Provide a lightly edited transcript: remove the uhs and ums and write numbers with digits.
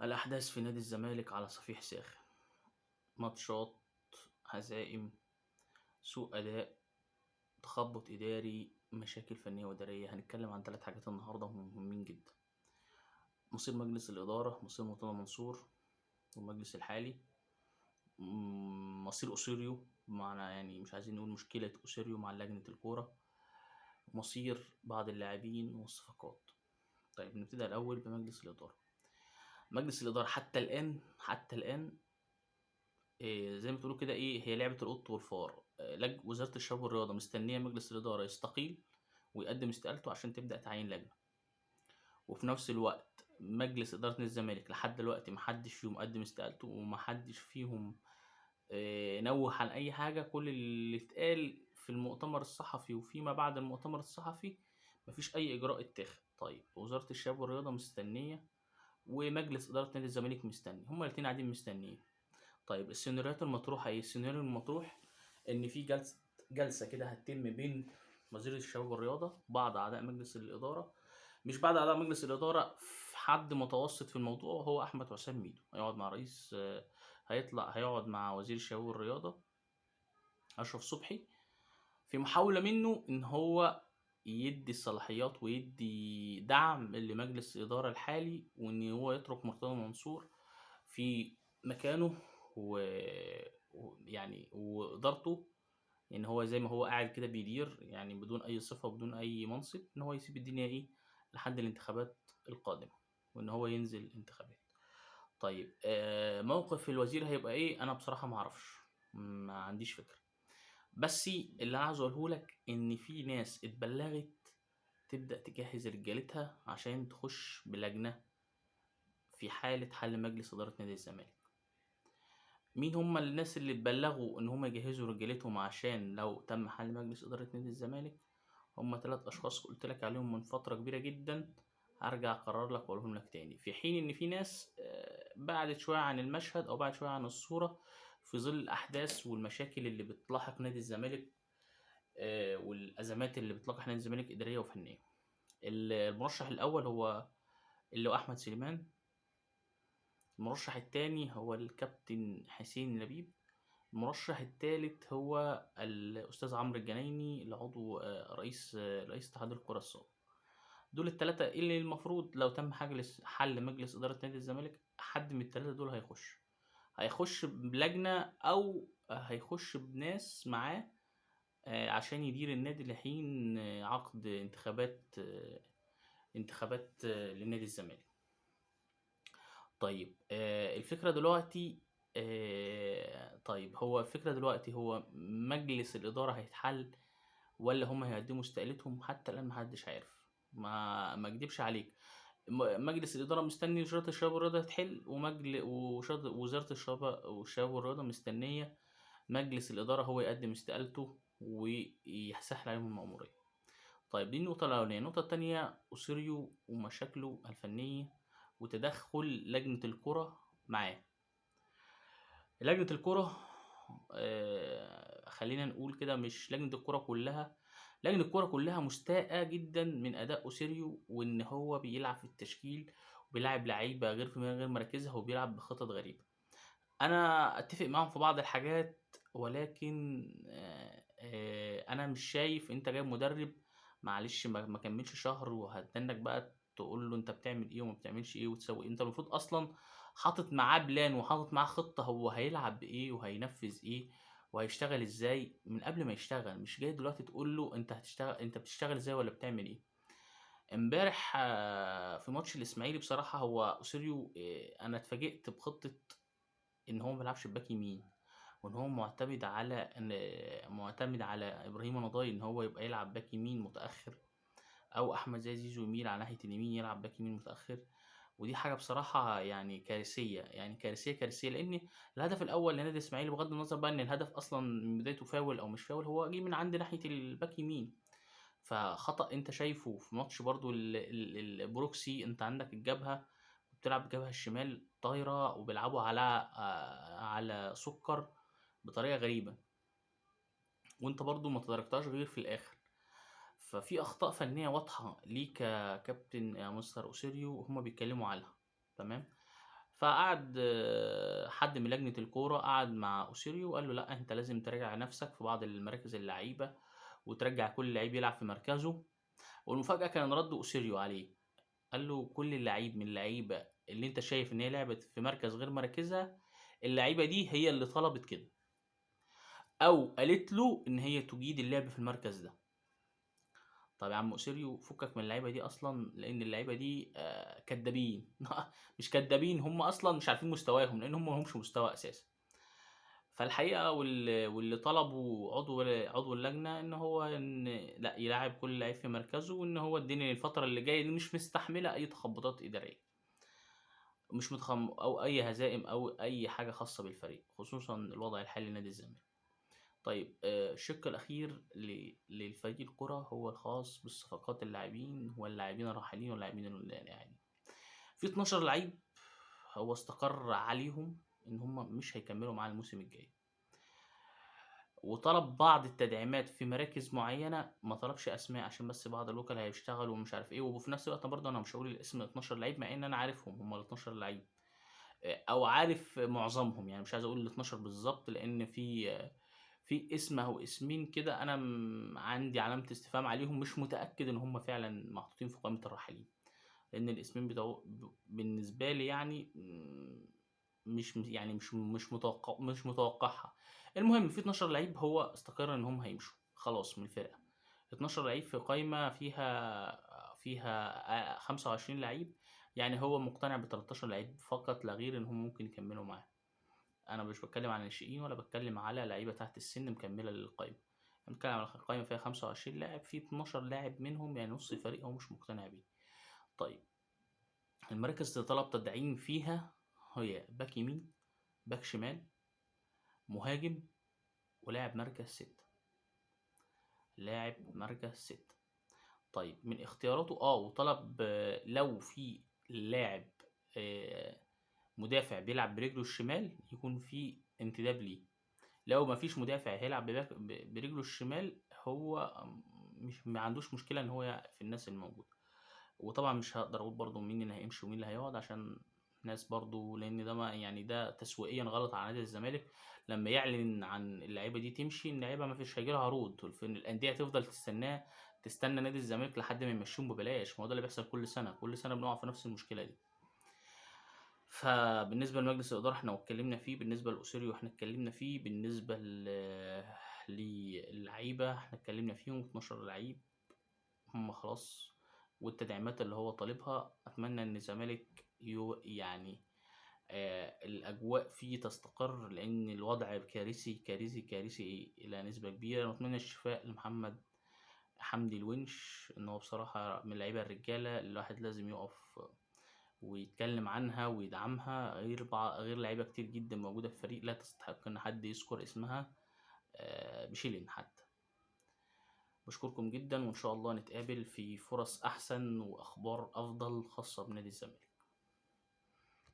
الأحداث في نادي الزمالك على صفيح ساخن. ماتشات، هزائم، سوء أداء، تخبط إداري، مشاكل فنية وإدارية. هنتكلم عن 3 حاجات النهاردة مهمين جدا: مصير مجلس الإدارة، مصير مرتضى منصور والمجلس الحالي، مصير أوسيريو، بمعنى يعني مش عايزين نقول مشكلة أوسيريو مع لجنة الكورة، مصير بعض اللاعبين والصفقات. طيب نبتدي الأول بمجلس الإدارة. مجلس الإدارة حتى الآن زي ما تقولوا كده هي لعبة القط والفار. وزارة الشباب والرياضة مستنية مجلس الإدارة يستقيل ويقدم استقالته عشان تبدأ تعيين لجنة، وفي نفس الوقت مجلس إدارة نادي الزمالك لحد دلوقتي محدش فيهم قدم استقالته، ومحدش فيهم نوه عن أي حاجة. كل اللي اتقال في المؤتمر الصحفي وفيما بعد المؤتمر الصحفي مفيش أي إجراء اتاخد. طيب وزارة الشباب والرياضة مستنية، ومجلس إدارة نادي الزمالك مستني، هما الاتنين قاعدين مستنيين. طيب السيناريوهات المطروحة ايه؟ السيناريو المطروح ان في جلسة كده هتتم بين وزير الشباب والرياضة وبعض اعضاء مجلس الادارة. مش بعض اعضاء مجلس الادارة، في حد متوسط في الموضوع هو احمد حسام ميدو هيقعد مع رئيس هيقعد مع وزير الشباب والرياضة اشرف صبحي، في محاولة منه ان هو يدي الصلاحيات ويدي دعم لمجلس الإدارة الحالي، وإن هو يترك مرتضى منصور في مكانه ويعني وإدارته، إن هو زي ما هو قاعد كده بيدير يعني بدون أي صفة وبدون أي منصب، إن هو يسيب الدنيا لحد الانتخابات القادمة، وإن هو ينزل انتخابات. طيب موقف الوزير هيبقى إيه؟ أنا بصراحة معرفش، ما عنديش فكرة. بس اللي أنا عاوز أقوله لك إن في ناس اتبلغت تبدأ تجهز رجالتها عشان تخش بلجنة في حالة حل مجلس إدارة نادي الزمالك. مين هم الناس اللي اتبلغوا إن هم يجهزوا رجالتهم عشان لو تم حل مجلس إدارة نادي الزمالك؟ هم 3 أشخاص قلت لك عليهم من فترة كبيرة جدا، هرجع أقرر لك وأقولهم لك تاني، في حين إن في ناس بعدت شوية عن المشهد أو بعد شوية عن الصورة في ظل الأحداث والمشاكل اللي بتلاحق نادي الزمالك، والأزمات اللي بتلاحق نادي الزمالك إدارية وفنية. المرشح الأول هو اللي هو أحمد سليمان. المرشح التاني هو الكابتن حسين لبيب. المرشح التالت هو الأستاذ عمرو الجنايني العضو رئيس اتحاد الكرة السابق. دول التلاتة اللي المفروض لو تم حل مجلس إدارة نادي الزمالك، حد من التلاتة دول هيخش بلجنة أو هيخش بناس معاه عشان يدير النادي لحين عقد انتخابات لنادي الزمالك. طيب الفكرة دلوقتي طيب هو الفكرة دلوقتي هو مجلس الإدارة هيتحل ولا هم هيقدموا استقالتهم؟ حتى الآن محدش عارف. ما اكدبش عليك، مجلس الإدارة مستني وزارة الشباب والرياضة تحل، وزارة الشباب والرياضة مستنية مجلس الإدارة هو يقدم استقالته ويسهل عليهم المأمورية. طيب دي النقطة الأولانية. النقطة التانية أوسيريو ومشاكله الفنية وتدخل لجنة الكرة معاه. لجنة الكرة خلينا نقول كده، مش لجنة الكرة كلها، لجنة الكرة كلها مستاءة جدا من أداء أوسيريو، وإن هو بيلعب في التشكيل وبيلعب لعيبة غير مراكزها وبيلعب بخطط غريبة. أنا أتفق معاهم في بعض الحاجات، ولكن أنا مش شايف أنت جايب مدرب معلش ما كملش شهر وهتنك بقى تقول له انت بتعمل ايه وما بتعملش ايه وتسوي إيه. انت المفروض اصلا حاطط معاه بلان وحاطط معاه خطة هو هيلعب بايه وهينفذ ايه وهيشتغل ازاي من قبل ما يشتغل. مش جاي دلوقتي تقول له انت هتشتغل، انت بتشتغل ازاي ولا بتعمل ايه. امبارح في ماتش الاسماعيلي بصراحة هو اوسيريو انا اتفاجئت بخطة ان هو ما بيلعبش باك يمين، وان هو معتمد على ابراهيم نضاي ان هو يبقى يلعب باك يمين متاخر، او احمد زي زيزو يميل على ناحيه اليمين يلعب باك يمين متاخر. ودي حاجه بصراحه يعني كارثيه، يعني كارثيه، لان الهدف الاول لنادي الاسماعيلي بغض النظر بقى ان الهدف اصلا من بدايته فاول او مش فاول، هو جه من عند ناحيه الباك يمين. فخطأ انت شايفه في ماتش برضو البروكسي، انت عندك الجبهه بتلعب بالجبهه الشمال طايره وبيلعبوا على سكر بطريقه غريبه، وانت برضو ما تداركتهاش غير في الاخر. ففي اخطاء فنيه واضحه ليك يا كابتن يا مستر اوسيريو هما بيتكلموا عنها. تمام. فقعد حد من لجنة الكورة قعد مع أوسيريو وقال له لأ أنت لازم تراجع نفسك في بعض المراكز اللعيبة، وترجّع كل لعيب يلعب في مركزه. والمفاجأة كان رَد أوسيريو عليه، قال له: "كل لعيب من اللعيبة اللي أنت شايف إن هي لعبت في مركز غير مراكزها، اللعيبة دي هي اللي طلبت كده، أو قالت له إن هي تُجيد اللعب في المركز ده." طب يا عم أوسيريو فكك من اللعيبة دي أصلًا، لإن اللعيبة دي كدابين مش كدابين، هم أصلًا مش عارفين مستواهم، لإن هم ما لهمش مستوى أساسًا. فالحقيقة واللي طلبه عضو اللجنة إن لأ يلاعب كل لعيب في مركزه، وإن هو الدنيا الفترة اللي جاية دي مش مستحملة أي تخبطات إدارية، مش أو أي هزائم أو أي حاجة خاصة بالفريق، خصوصًا الوضع الحالي لنادي الزمالك. طيب الشِق الأخير للفريق الكرة هو الخاص بالصفقات اللاعبين واللاعبين الراحلين واللاعبين اللاعبين. في 12 لعيب هو استقر عليهم إن هم مش هيكمّلوا معاه الموسم الجاي، وطلب بعض التدعيمات في مراكز معيّنة، ما طلبش أسماء عشان بس بعض الوكلا هيشتغلوا ومش عارف إيه، وفي نفس الوقت برضه أنا مش هاقول الاسم ال12 لعيب مع إن أنا عارفهم هم ال12 لعيب، أو عارف معظمهم، يعني مش عايز أقول ال12 بالضبط لإن في اسم أو اسمين كده أنا عندي علامة استفهام عليهم، مش متأكد إن هم فعلًا محطوطين في قائمة الراحلين، لإن الاسمين بتوع بالنسبة لي يعني مش يعني مش متوقعها. المهم في 12 لعيب هو استقر إن هم هيمشوا خلاص من الفرقة. 12 لعيب في قايمة فيها 25 لعيب، يعني هو مقتنع ب13 لعيب فقط لا غير إن هم ممكن يكمّلوا معاه. أنا مش باتكلّم عن الناشئين ولا باتكلّم على لعيبة تحت السِن مكمّلة للقايمة. أنا باتكلّم على قايمة فيها 25 لاعب، في 12 لاعب منهم يعني نُص الفريق هو مش مقتنع بيه. طيب المراكز اللي طلب تدعيم فيها هي باك يمين، باك شمال، مهاجم، ولاعب مركز 6. لاعب مركز 6. طيب من اختياراته وطلب لو في لاعب آآ مدافع بيلعب برجله الشمال يكون في انتداب ليه، لو ما فيش مدافع هيلعب برجله الشمال هو مش ما عندوش مشكلة إن هو في الناس الموجودة. وطبعًا مش هاقدر أقول برضه مين اللي هيمشي ومين اللي هيقعد عشان ناس برضه لإن ده ما يعني ده تسويقيًا غلط على نادي الزمالك، لمّا يعلن عن اللعيبة دي تمشي، اللعيبة ما فيش هييجي لها عروض، الأندية هتفضل تستنى نادي الزمالك لحد ما يمشّيهم ببلاش، ما هو ده اللي بيحصل كل سنة، كل سنة بنقع في نفس المشكلة دي. فبالنسبة لمجلس الإدارة إحنا اتكلمنا فيه، بالنسبة لأوسيريو إحنا اتكلمنا فيه، بالنسبة للعيبة إحنا اتكلمنا فيهم 12 لعيب هم خلاص، والتدعيمات اللي هو طالبها أتمنى إن الزمالك يعني الأجواء فيه تستقر، لإن الوضع كارثي، كارثي، كارثي إلى نسبة كبيرة، وأتمنى الشفاء لمحمد حمدي الونش، إن هو بصراحة من اللعيبة الرجالة اللي الواحد لازم يقف ويتكلم عنها ويدعمها، غير لعيبة كتير جدًا موجودة في الفريق لا تستحق إن حد يذكر اسمها بشِلِن حتى. باشكركم جدًا وإن شاء الله نتقابل في فرص أحسن وأخبار أفضل خاصة بنادي الزمالك.